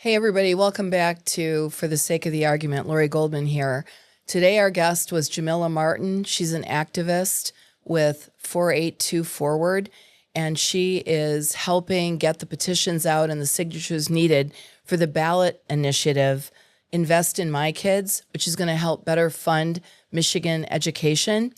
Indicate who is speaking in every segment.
Speaker 1: Hey, everybody. Welcome back to For the Sake of the Argument. Lori Goldman here. Today, our guest was Jamilla Martin. She's an activist with 482 Forward, and she is helping get the petitions out and the signatures needed for the ballot initiative, Invest in My Kids, which is going to help better fund Michigan education.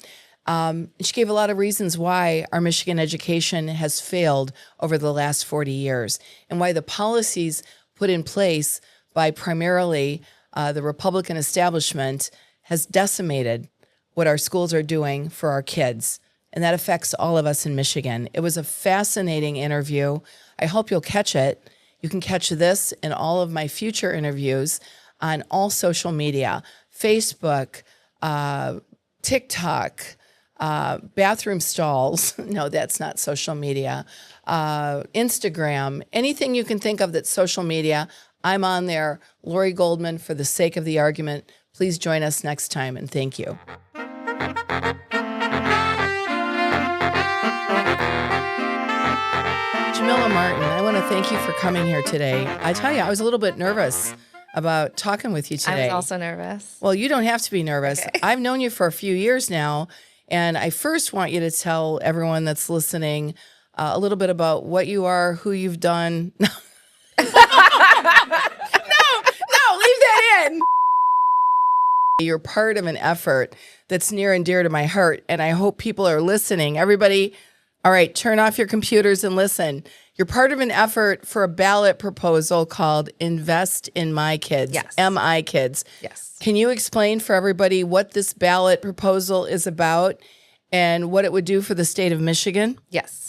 Speaker 1: She gave a lot of reasons why our Michigan education has failed over the last 40 years and why the policies put in place by primarily the Republican establishment has decimated what our schools are doing for our kids. And that affects all of us in Michigan. It was a fascinating interview. I hope you'll catch it. You can catch this and all of my future interviews on all social media, Facebook, TikTok, bathroom stalls. No, that's not social media. Instagram, anything you can think of that's social media. I'm on there. Lori Goldman, For the Sake of the Argument. Please join us next time, and thank you. Jamilla Martin, I want to thank you for coming here today. I tell you, I was a little bit nervous about talking with you today.
Speaker 2: I was also nervous.
Speaker 1: Well, you don't have to be nervous. Okay. I've known you for a few years now, and I first want you to tell everyone that's listening a little bit about what you are, who you've done. No, leave that in. You're part of an effort that's near and dear to my heart, and I hope people are listening. Everybody, all right, turn off your computers and listen. You're part of an effort for a ballot proposal called Invest in My Kids,
Speaker 2: yes.
Speaker 1: MI Kids.
Speaker 2: Yes.
Speaker 1: Can you explain for everybody what this ballot proposal is about and what it would do for the state of Michigan?
Speaker 2: Yes.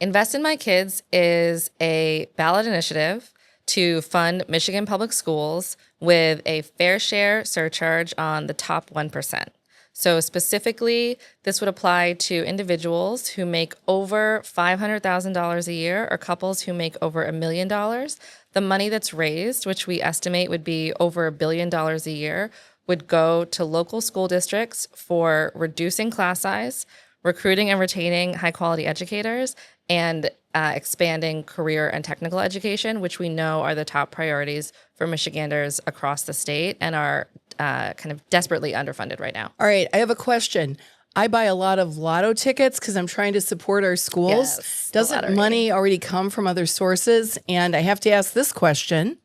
Speaker 2: Invest in My Kids is a ballot initiative to fund Michigan public schools with a fair share surcharge on the top 1%. So specifically, this would apply to individuals who make over $500,000 a year or couples who make over $1 million. The money that's raised, which we estimate would be over $1 billion a year, would go to local school districts for reducing class size, recruiting and retaining high-quality educators, and expanding career and technical education, which we know are the top priorities for Michiganders across the state and are kind of desperately underfunded right now.
Speaker 1: All right, I have a question. I buy a lot of lotto tickets because I'm trying to support our schools.
Speaker 2: Yes,
Speaker 1: doesn't money already come from other sources? And I have to ask this question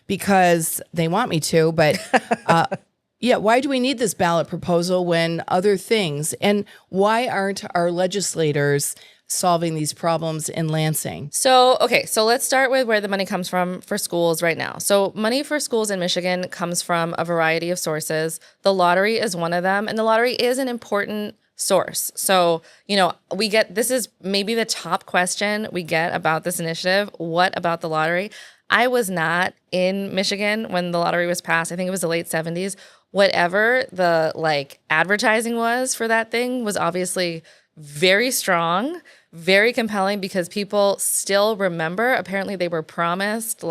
Speaker 1: because they want me to, but yeah, why do we need this ballot proposal when other things, and why aren't our legislators solving these problems in Lansing?
Speaker 2: So let's start with where the money comes from for schools right now. So money for schools in Michigan comes from a variety of sources. The lottery is one of them, and the lottery is an important source. So, this is maybe the top question we get about this initiative. What about the lottery? I was not in Michigan when the lottery was passed. I think it was the late 70s. Whatever the advertising was for that thing was obviously very strong, very compelling, because people still remember. Apparently they were promised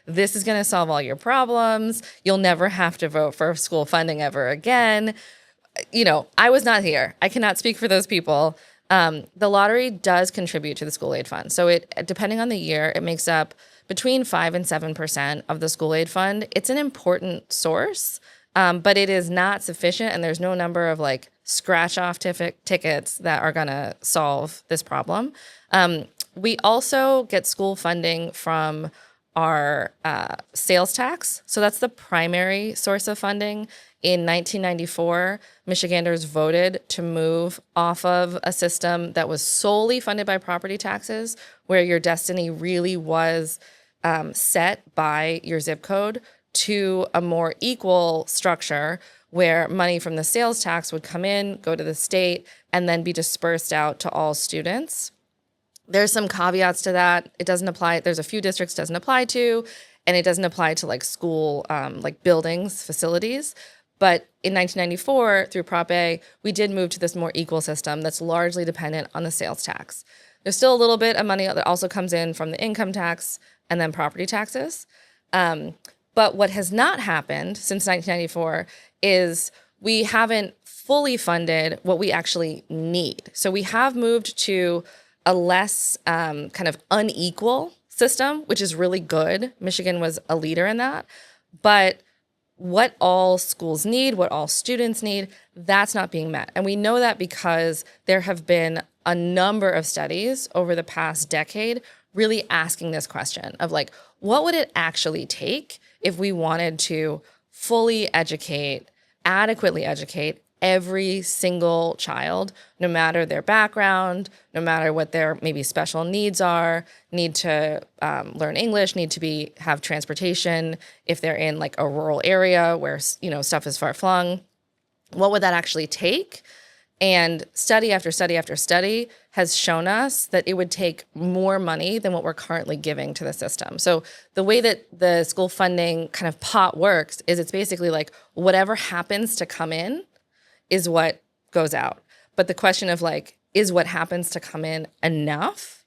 Speaker 2: this is going to solve all your problems. You'll never have to vote for school funding ever again. I was not here. I cannot speak for those people. The lottery does contribute to the school aid fund. So depending on the year, it makes up between 5 and 7% of the school aid fund. It's an important source, but it is not sufficient, and there's no number of scratch-off tickets that are going to solve this problem. We also get school funding from our sales tax. So that's the primary source of funding. In 1994, Michiganders voted to move off of a system that was solely funded by property taxes, where your destiny really was set by your zip code, to a more equal structure where money from the sales tax would come in, go to the state, and then be dispersed out to all students. There's some caveats to that. It doesn't apply. There's a few districts it doesn't apply to, and it doesn't apply to school, buildings, facilities. But in 1994, through Prop A, we did move to this more equal system that's largely dependent on the sales tax. There's still a little bit of money that also comes in from the income tax and then property taxes. But what has not happened since 1994 is we haven't fully funded what we actually need. So we have moved to a less kind of unequal system, which is really good. Michigan was a leader in that. But what all schools need, what all students need, that's not being met. And we know that because there have been a number of studies over the past decade really asking this question of like, what would it actually take if we wanted to fully educate, adequately educate every single child, no matter their background, no matter what their maybe special needs are, need to learn English, need to have transportation if they're in like a rural area where, you know, stuff is far flung. What would that actually take? And study after study after study has shown us that it would take more money than what we're currently giving to the system. So the way that the school funding kind of pot works is it's basically like whatever happens to come in is what goes out. But the question of like, is what happens to come in enough?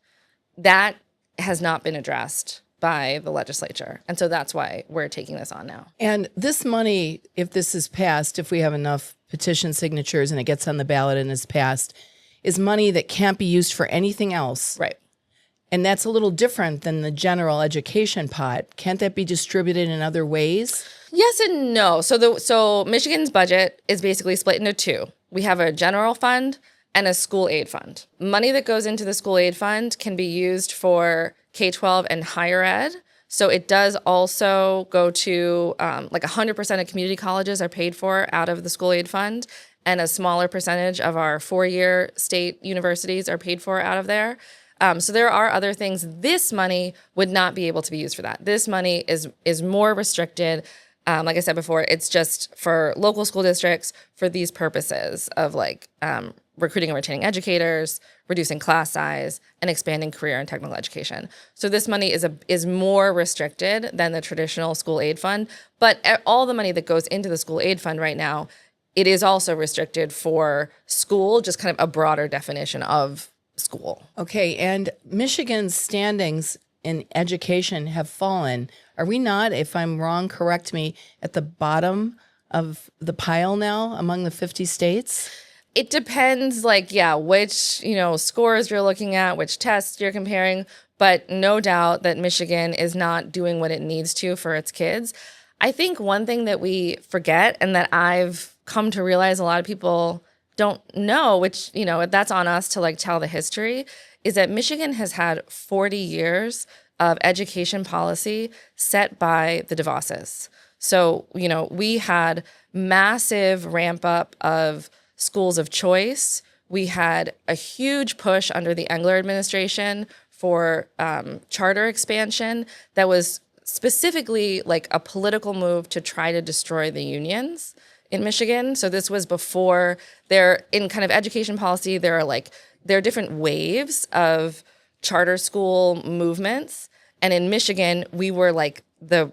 Speaker 2: That has not been addressed by the legislature. And so that's why we're taking this on now.
Speaker 1: And this money, if this is passed, if we have enough petition signatures and it gets on the ballot and is passed, is money that can't be used for anything else.
Speaker 2: Right.
Speaker 1: And that's a little different than the general education pot. Can't that be distributed in other ways?
Speaker 2: Yes and no. So Michigan's budget is basically split into two. We have a general fund and a school aid fund. Money that goes into the school aid fund can be used for K-12 and higher ed. So it does also go to like 100% of community colleges are paid for out of the school aid fund, and a smaller percentage of our four-year state universities are paid for out of there. So there are other things. This money would not be able to be used for that. This money is more restricted. Like I said before, it's just for local school districts for these purposes of like recruiting and retaining educators, reducing class size, and expanding career and technical education. So this money is more restricted than the traditional school aid fund. But all the money that goes into the school aid fund right now, it is also restricted for school, just kind of a broader definition of school.
Speaker 1: Okay, and Michigan's standings in education have fallen. Are we not, if I'm wrong, correct me, at the bottom of the pile now among the 50 states?
Speaker 2: It depends, like, yeah, which, you know, scores you're looking at, which tests you're comparing, but no doubt that Michigan is not doing what it needs to for its kids. I think one thing that we forget and that I've come to realize a lot of people don't know, which, you know, that's on us to like tell the history, is that Michigan has had 40 years of education policy set by the DeVosses. So, you know, we had massive ramp up of schools of choice. We had a huge push under the Engler administration for charter expansion that was specifically like a political move to try to destroy the unions in Michigan. So this was before in kind of education policy, there are different waves of charter school movements. And in Michigan, we were like the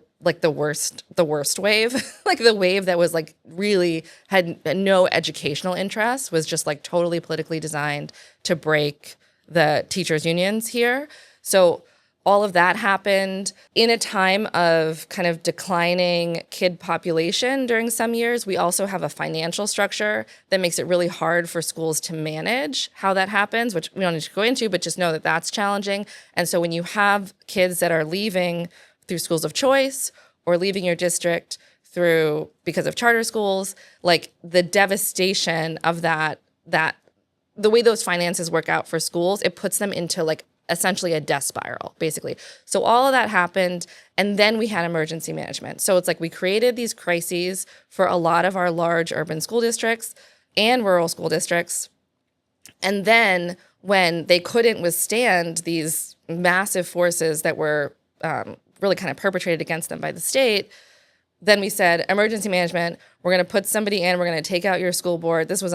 Speaker 2: worst wave, like the wave that was like really had no educational interest, was just like totally politically designed to break the teachers' unions here. So all of that happened in a time of kind of declining kid population during some years. We also have a financial structure that makes it really hard for schools to manage how that happens, which we don't need to go into, but just know that that's challenging. And so when you have kids that are leaving through schools of choice or leaving your district because of charter schools, like the devastation of that the way those finances work out for schools, it puts them into like essentially a death spiral, basically. So all of that happened, and then we had emergency management. So it's like we created these crises for a lot of our large urban school districts and rural school districts. And then when they couldn't withstand these massive forces that were really kind of perpetrated against them by the state, then we said, emergency management, we're going to put somebody in, we're going to take out your school board. This was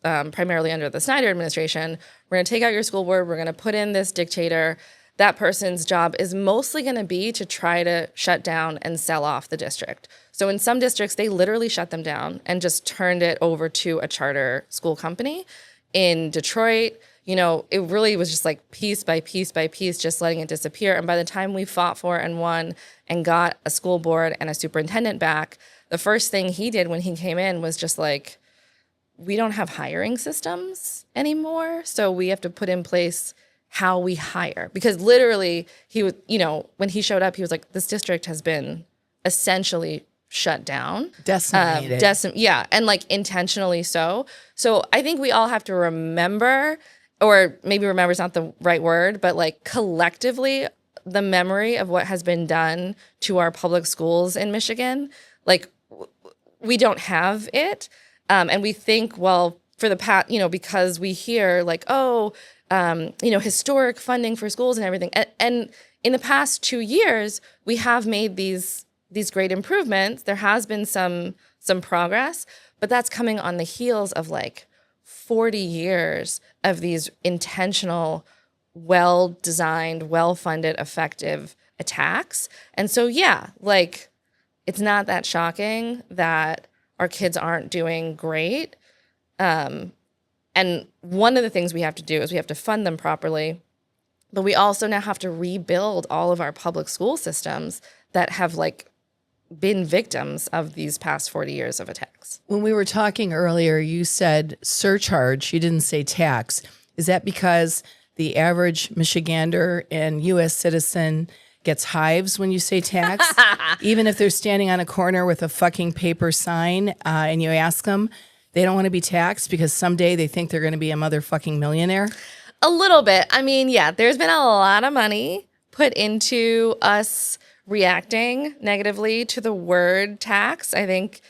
Speaker 2: primarily under the Snyder administration. We're going to take out your school board. We're going to put in this dictator. That person's job is mostly going to be to try to shut down and sell off the district. So in some districts, they literally shut them down and just turned it over to a charter school company. In Detroit, you know, it really was just like piece by piece by piece, just letting it disappear. And by the time we fought for and won and got a school board and a superintendent back, the first thing he did when he came in was just like, we don't have hiring systems anymore. So we have to put in place how we hire. Because literally he was, when he showed up, he was like, this district has been essentially shut down.
Speaker 1: Decimated.
Speaker 2: Yeah. And like intentionally so. So I think we all have to remember, or maybe remember is not the right word, but like collectively, the memory of what has been done to our public schools in Michigan, like we don't have it. And we think, well, for the past, because we hear like, historic funding for schools and everything. And in the past 2 years, we have made these great improvements. There has been some progress, but that's coming on the heels of like 40 years of these intentional, well-designed, well-funded, effective attacks. And so, yeah, like it's not that shocking that our kids aren't doing great. And one of the things we have to do is we have to fund them properly, but we also now have to rebuild all of our public school systems that have like been victims of these past 40 years of attacks.
Speaker 1: When we were talking earlier, you said surcharge. You didn't say tax. Is that because the average Michigander and U.S. citizen gets hives when you say tax? Even if they're standing on a corner with a fucking paper sign and you ask them, they don't want to be taxed because someday they think they're going to be a motherfucking millionaire?
Speaker 2: A little bit. I mean, yeah, there's been a lot of money put into us reacting negatively to the word tax. I think,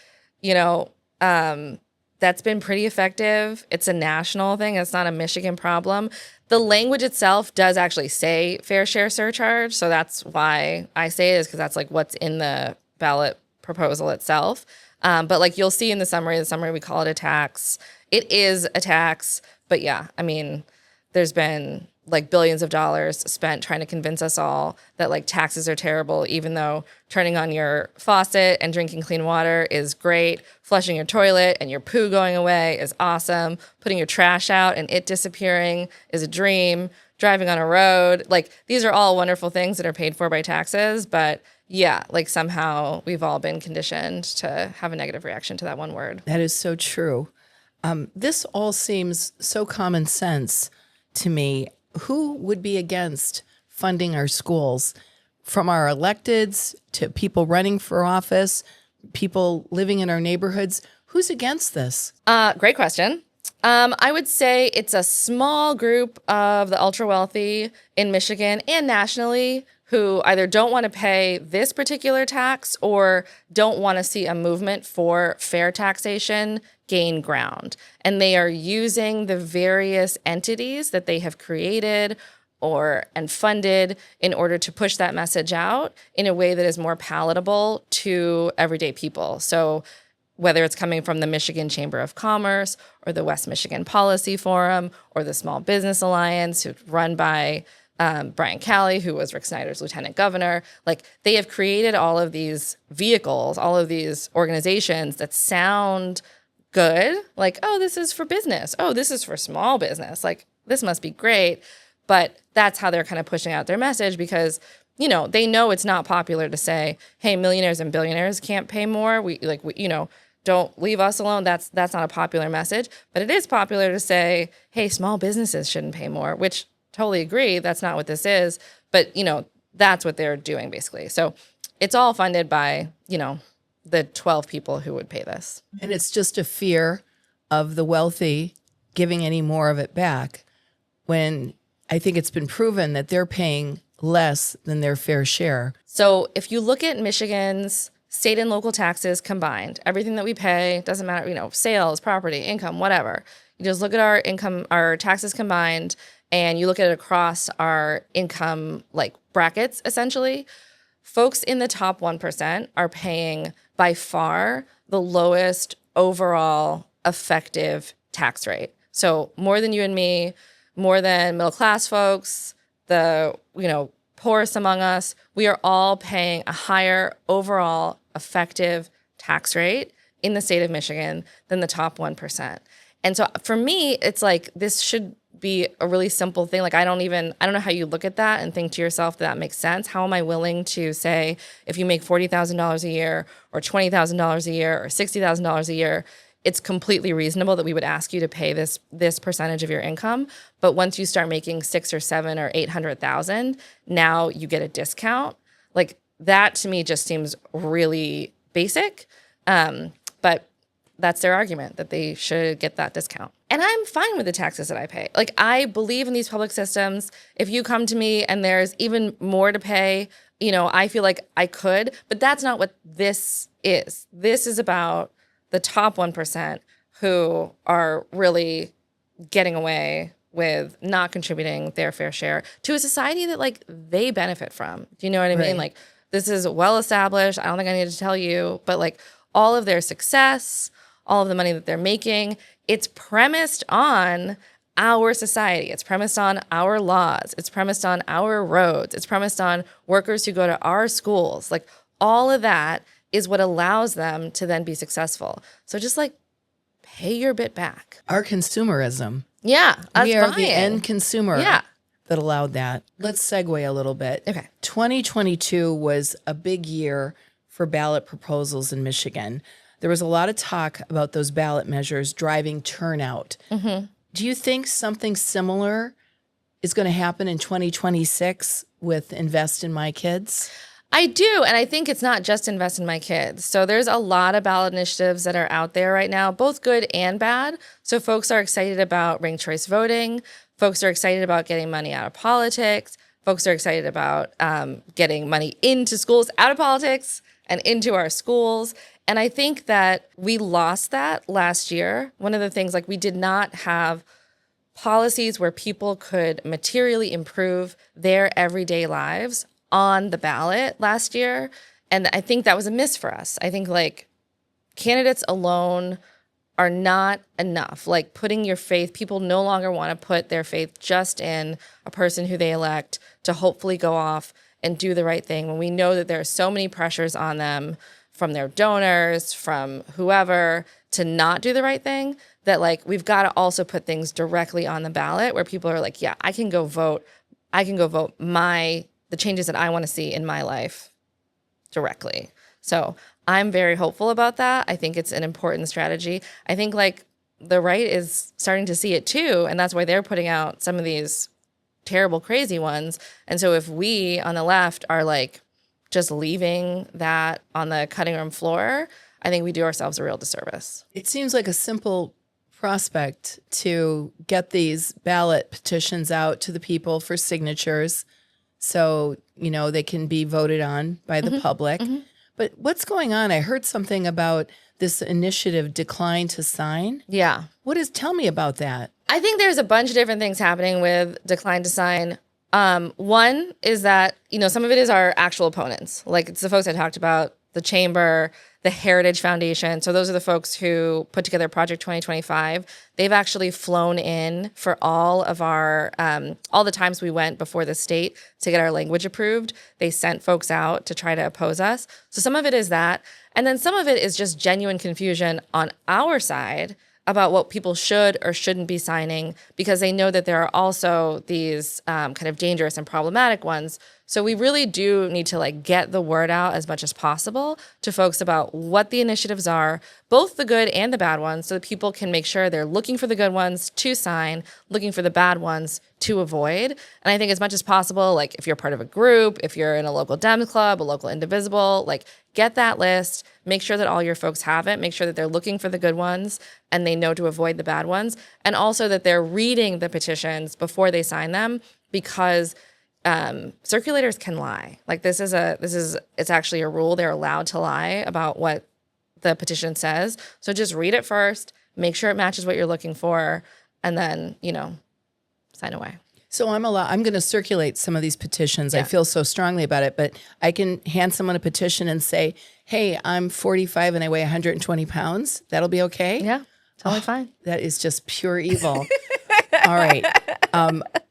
Speaker 2: that's been pretty effective. It's a national thing. It's not a Michigan problem. The language itself does actually say fair share surcharge. So that's why I say it, is because that's like what's in the ballot proposal itself. But like you'll see in the summary we call it a tax. It is a tax. But yeah, I mean, there's been like billions of dollars spent trying to convince us all that like taxes are terrible, even though turning on your faucet and drinking clean water is great. Flushing your toilet and your poo going away is awesome. Putting your trash out and it disappearing is a dream. Driving on a road, like these are all wonderful things that are paid for by taxes. But yeah, like somehow we've all been conditioned to have a negative reaction to that one word.
Speaker 1: That is so true. This all seems so common sense to me. Who would be against funding our schools, from our electeds to people running for office, people living in our neighborhoods? Who's against this?
Speaker 2: Great question. I would say it's a small group of the ultra wealthy in Michigan and nationally who either don't want to pay this particular tax or don't want to see a movement for fair taxation gain ground. And they are using the various entities that they have created and funded in order to push that message out in a way that is more palatable to everyday people. So whether it's coming from the Michigan Chamber of Commerce or the West Michigan Policy Forum or the Small Business Alliance, run by Brian Calley, who was Rick Snyder's lieutenant governor, like they have created all of these vehicles, all of these organizations that sound good, like, oh, this is for business. Oh, this is for small business. Like, this must be great. But that's how they're kind of pushing out their message because, they know it's not popular to say, hey, millionaires and billionaires can't pay more. Don't leave us alone. That's not a popular message. But it is popular to say, hey, small businesses shouldn't pay more, which totally agree. That's not what this is. But, that's what they're doing basically. So it's all funded by, the 12 people who would pay this.
Speaker 1: And it's just a fear of the wealthy giving any more of it back, when I think it's been proven that they're paying less than their fair share.
Speaker 2: So if you look at Michigan's state and local taxes combined, everything that we pay, doesn't matter, sales, property, income, whatever. You just look at our income, our taxes combined, and you look at it across our income like brackets, essentially. Folks in the top 1% are paying by far the lowest overall effective tax rate. So more than you and me, more than middle class folks, the poorest among us, we are all paying a higher overall effective tax rate in the state of Michigan than the top 1%. And so for me, it's like this should be a really simple thing. Like I don't know how you look at that and think to yourself that makes sense. How am I willing to say if you make $40,000 a year or $20,000 a year or $60,000 a year, it's completely reasonable that we would ask you to pay this percentage of your income. But once you start making 6 or 7 or 800,000, now you get a discount. Like that to me just seems really basic. But that's their argument, that they should get that discount. And I'm fine with the taxes that I pay. Like, I believe in these public systems. If you come to me and there's even more to pay, I feel like I could, but that's not what this is. This is about the top 1% who are really getting away with not contributing their fair share to a society that, like, they benefit from. Do you know what I mean? Like, this is well established. I don't think I need to tell you, but like all of their success, all of the money that they're making, it's premised on our society. It's premised on our laws. It's premised on our roads. It's premised on workers who go to our schools. Like all of that is what allows them to then be successful. So just like pay your bit back.
Speaker 1: Our consumerism.
Speaker 2: Yeah.
Speaker 1: We are the end consumer
Speaker 2: Yeah.
Speaker 1: that allowed that. Let's segue a little bit.
Speaker 2: Okay.
Speaker 1: 2022 was a big year for ballot proposals in Michigan. There was a lot of talk about those ballot measures driving turnout. Mm-hmm. Do you think something similar is going to happen in 2026 with Invest in My Kids?
Speaker 2: I do. And I think it's not just Invest in My Kids. So there's a lot of ballot initiatives that are out there right now, both good and bad. So folks are excited about ranked choice voting. Folks are excited about getting money out of politics. Folks are excited about getting money into schools, out of politics, and into our schools. And I think that we lost that last year. One of the things, like, we did not have policies where people could materially improve their everyday lives on the ballot last year. And I think that was a miss for us. I think, like, candidates alone are not enough. Like, putting your faith, people no longer want to put their faith just in a person who they elect to hopefully go off and do the right thing when we know that there are so many pressures on them from their donors, from whoever, to not do the right thing, that, like, we've got to also put things directly on the ballot where people are like, yeah, I can go vote the changes that I want to see in my life directly. So I'm very hopeful about that. I think it's an important strategy. I think, like, the right is starting to see it too, and that's why they're putting out some of these terrible, crazy ones. And so if we on the left are, like, just leaving that on the cutting room floor, I think we do ourselves a real disservice.
Speaker 1: It seems like a simple prospect to get these ballot petitions out to the people for signatures so, they can be voted on by the public. Mm-hmm. But what's going on? I heard something about this initiative, Decline to Sign.
Speaker 2: Yeah.
Speaker 1: Tell me about that.
Speaker 2: I think there's a bunch of different things happening with Decline to Sign. One is that, some of it is our actual opponents. Like, it's the folks I talked about, the Chamber, the Heritage Foundation. So those are the folks who put together Project 2025. They've actually flown in for all of our, all the times we went before the state to get our language approved. They sent folks out to try to oppose us. So some of it is that. And then some of it is just genuine confusion on our side about what people should or shouldn't be signing, because they know that there are also these kind of dangerous and problematic ones. So we really do need to, like, get the word out as much as possible to folks about what the initiatives are, both the good and the bad ones, so that people can make sure they're looking for the good ones to sign, looking for the bad ones to avoid. And I think as much as possible, like, if you're part of a group, if you're in a local Dems club, a local Indivisible, like, get that list, make sure that all your folks have it, make sure that they're looking for the good ones and they know to avoid the bad ones, and also that they're reading the petitions before they sign them, because circulators can lie. Like, it's actually a rule. They're allowed to lie about what the petition says. So just read it first, make sure it matches what you're looking for, and then, sign away.
Speaker 1: So I'm going to circulate some of these petitions.
Speaker 2: Yeah.
Speaker 1: I feel so strongly about it, but I can hand someone a petition and say, hey, I'm 45 and I weigh 120 pounds. That'll be okay?
Speaker 2: Yeah, totally fine.
Speaker 1: That is just pure evil. All right.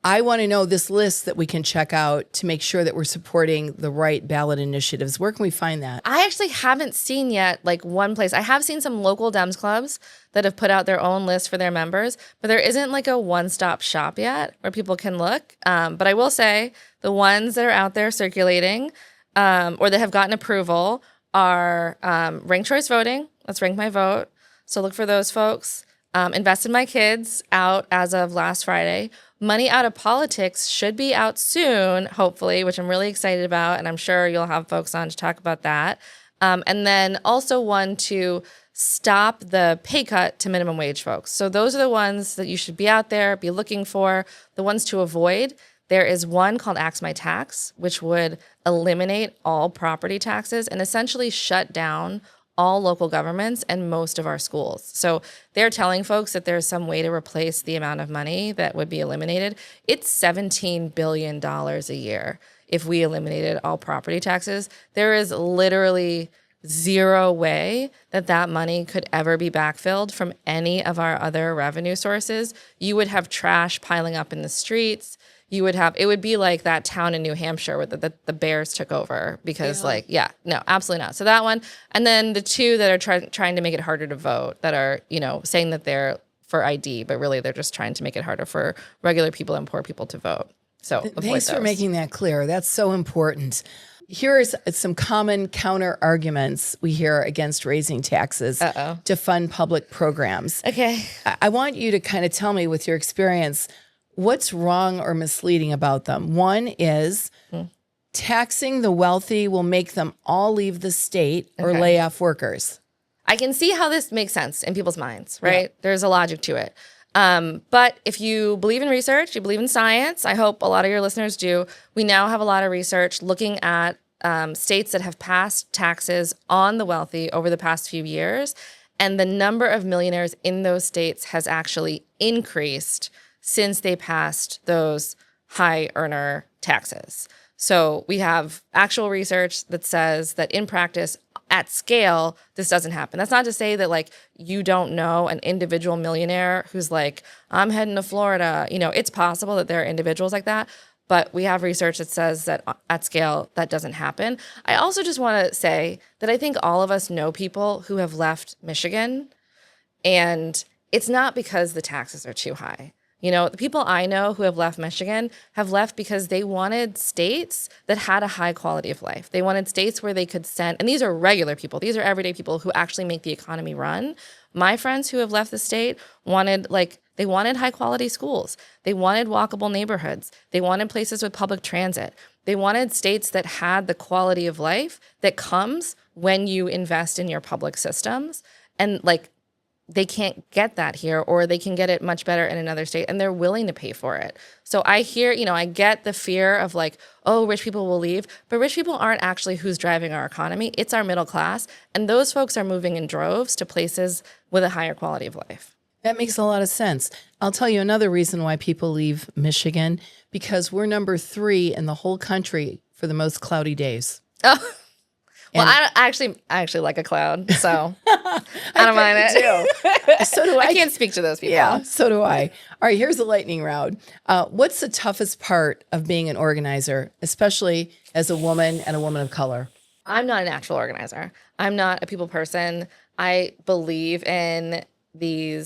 Speaker 1: I want to know this list that we can check out to make sure that we're supporting the right ballot initiatives. Where can we find that?
Speaker 2: I actually haven't seen yet, like, one place. I have seen some local Dems clubs that have put out their own list for their members, but there isn't, like, a one-stop shop yet where people can look. But I will say the ones that are out there circulating or that have gotten approval are ranked choice voting. Let's rank my vote. So look for those folks. Invested my kids out as of last Friday. Money out of politics should be out soon, hopefully, which I'm really excited about. And I'm sure you'll have folks on to talk about that. And then also one to stop the pay cut to minimum wage folks. So those are the ones that you should be out there, be looking for. The ones to avoid, there is one called Axe My Tax, which would eliminate all property taxes and essentially shut down all local governments and most of our schools. So they're telling folks that there's some way to replace the amount of money that would be eliminated. It's $17 billion a year if we eliminated all property taxes. There is literally zero way that that money could ever be backfilled from any of our other revenue sources. You would have trash piling up in the streets. You would have, it would be like that town in New Hampshire where the bears took over because no, absolutely not. So that one. And then the two that are trying to make it harder to vote that are, saying that they're for ID, but really they're just trying to make it harder for regular people and poor people to vote. So
Speaker 1: thanks for making that clear. That's so important. Here is some common counter arguments we hear against raising taxes to fund public programs.
Speaker 2: Okay.
Speaker 1: I want you to kind of tell me with your experience, what's wrong or misleading about them? One is taxing the wealthy will make them all leave the state or lay off workers.
Speaker 2: I can see how this makes sense in people's minds, right? Yeah. There's a logic to it. But if you believe in research, you believe in science, I hope a lot of your listeners do. We now have a lot of research looking at states that have passed taxes on the wealthy over the past few years. And the number of millionaires in those states has actually increased since they passed those high earner taxes. So we have actual research that says that in practice, at scale, this doesn't happen. That's not to say that you don't know an individual millionaire who's like, I'm heading to Florida. It's possible that there are individuals like that, but we have research that says that at scale, that doesn't happen. I also just want to say that I think all of us know people who have left Michigan, and it's not because the taxes are too high. The people I know who have left Michigan have left because they wanted states that had a high quality of life. They wanted states where they could send, and these are regular people, these are everyday people who actually make the economy run. My friends who have left the state wanted high quality schools. They wanted walkable neighborhoods. They wanted places with public transit. They wanted states that had the quality of life that comes when you invest in your public systems. And they can't get that here, or they can get it much better in another state, and they're willing to pay for it. So I hear, I get the fear of rich people will leave, but rich people aren't actually who's driving our economy. It's our middle class, and those folks are moving in droves to places with a higher quality of life.
Speaker 1: That makes a lot of sense. I'll tell you another reason why people leave Michigan, because we're number 3 in the whole country for the most cloudy days.
Speaker 2: Oh. Well, I actually like a cloud, so I don't mind it.
Speaker 1: So do I.
Speaker 2: I can't speak to those people.
Speaker 1: Yeah, so do I. All right, here's a lightning round. What's the toughest part of being an organizer, especially as a woman and a woman of color?
Speaker 2: I'm not a natural organizer. I'm not a people person. I believe in the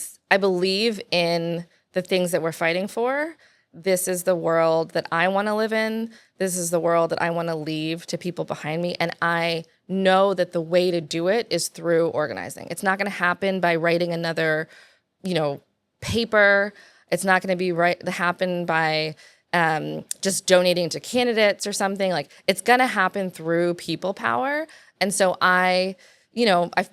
Speaker 2: things that we're fighting for. This is the world that I want to live in. This is the world that I want to leave to people behind me. And I know that the way to do it is through organizing. It's not going to happen by writing another, paper. It's not going to happen by just donating to candidates or something. It's going to happen through people power. And so I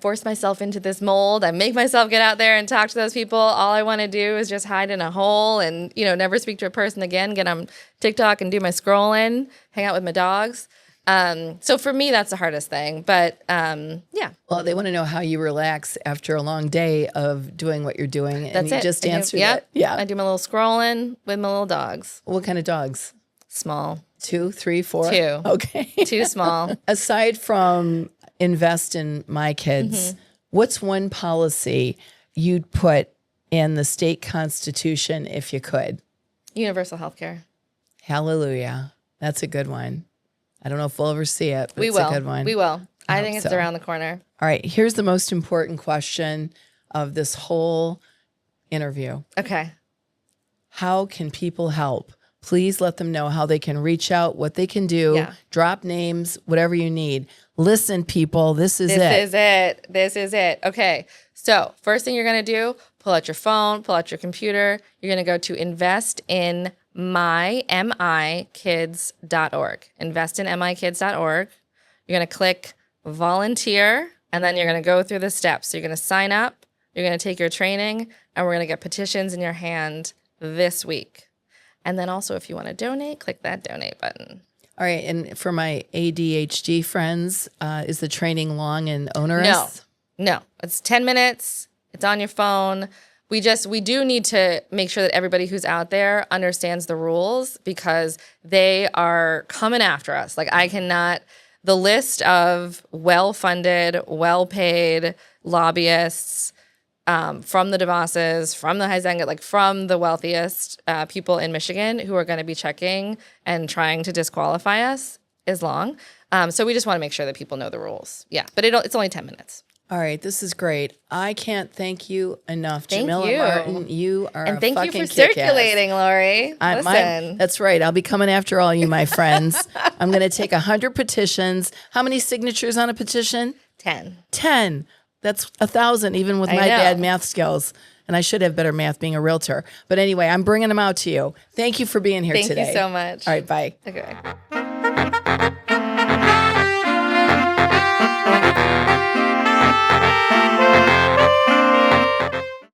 Speaker 2: force myself into this mold. I make myself get out there and talk to those people. All I want to do is just hide in a hole and, never speak to a person again, get on TikTok and do my scrolling, hang out with my dogs. So for me, that's the hardest thing. But yeah.
Speaker 1: Well, they want to know how you relax after a long day of doing what you're doing. And
Speaker 2: that's
Speaker 1: you
Speaker 2: it.
Speaker 1: Just answered it.
Speaker 2: Yeah. I do my little scrolling with my little dogs.
Speaker 1: What kind of dogs?
Speaker 2: Small.
Speaker 1: 2, 3, 4?
Speaker 2: 2.
Speaker 1: Okay.
Speaker 2: 2 small.
Speaker 1: Aside from invest in my kids, what's one policy you'd put in the state constitution if you could?
Speaker 2: Universal health care.
Speaker 1: Hallelujah. That's a good one. I don't know if we'll ever see it, but
Speaker 2: it's
Speaker 1: a good one.
Speaker 2: We will. I think it's around the corner.
Speaker 1: All right. Here's the most important question of this whole interview.
Speaker 2: Okay.
Speaker 1: How can people help please let them know how they can reach out, what they can do,
Speaker 2: Yeah.
Speaker 1: drop names, whatever you need. Listen, people, this is it.
Speaker 2: This is it. Okay. So first thing you're going to do, pull out your phone, pull out your computer. You're going to go to investinmikids.org. Investinmikids.org. You're going to click volunteer, and then you're going to go through the steps. So you're going to sign up, you're going to take your training, and we're going to get petitions in your hand this week. And then also, if you want to donate, click that donate button.
Speaker 1: All right. And for my ADHD friends, is the training long and onerous?
Speaker 2: No. It's 10 minutes. It's on your phone. We do need to make sure that everybody who's out there understands the rules, because they are coming after us. Like, the list of well-funded, well-paid lobbyists from the DeVosses, from the Huizenga, like from the wealthiest people in Michigan who are going to be checking and trying to disqualify us is long. So we just want to make sure that people know the rules. Yeah, but it's only 10 minutes.
Speaker 1: All right, this is great. I can't thank you enough,
Speaker 2: Thank
Speaker 1: Jamilla
Speaker 2: you.
Speaker 1: Martin. You are
Speaker 2: And thank you
Speaker 1: fucking
Speaker 2: for
Speaker 1: kick-ass.
Speaker 2: circulating, Lori. Listen.
Speaker 1: That's right. I'll be coming after all you, my friends. I'm going to take 100 petitions. How many signatures on a petition?
Speaker 2: 10.
Speaker 1: 10. That's 1,000, even with
Speaker 2: I
Speaker 1: my
Speaker 2: know.
Speaker 1: bad math skills. And I should have better math being a realtor. But anyway, I'm bringing them out to you. Thank you for being here today.
Speaker 2: Thank you so much.
Speaker 1: All right, bye.
Speaker 2: Okay.